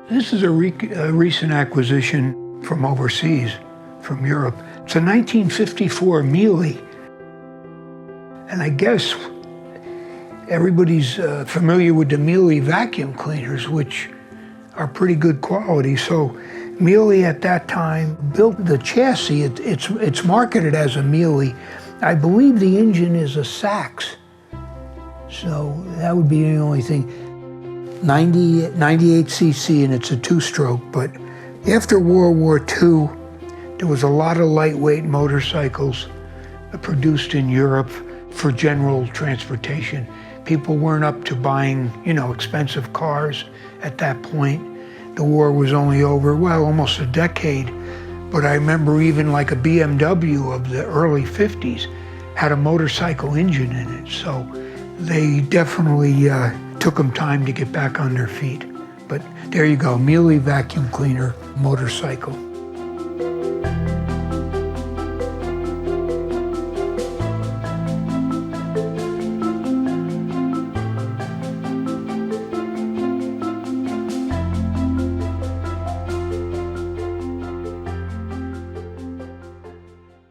This is a recent acquisition from overseas, from Europe. It's a 1954 Miele. And I guess everybody's familiar with the Miele vacuum cleaners, which are pretty good quality. So Miele at that time built the chassis. It's marketed as a Miele. I believe the engine is a Sachs. So that would be the only thing. 98 cc, and it's a two-stroke. But after World War II, there was a lot of lightweight motorcycles produced in Europe for general transportation. People weren't up to buying, expensive cars at that point. The war was only over, almost a decade. But I remember even like a BMW of the early 50s had a motorcycle engine in it. So they definitely took them time to get back on their feet. But there you go, Miele vacuum cleaner motorcycle.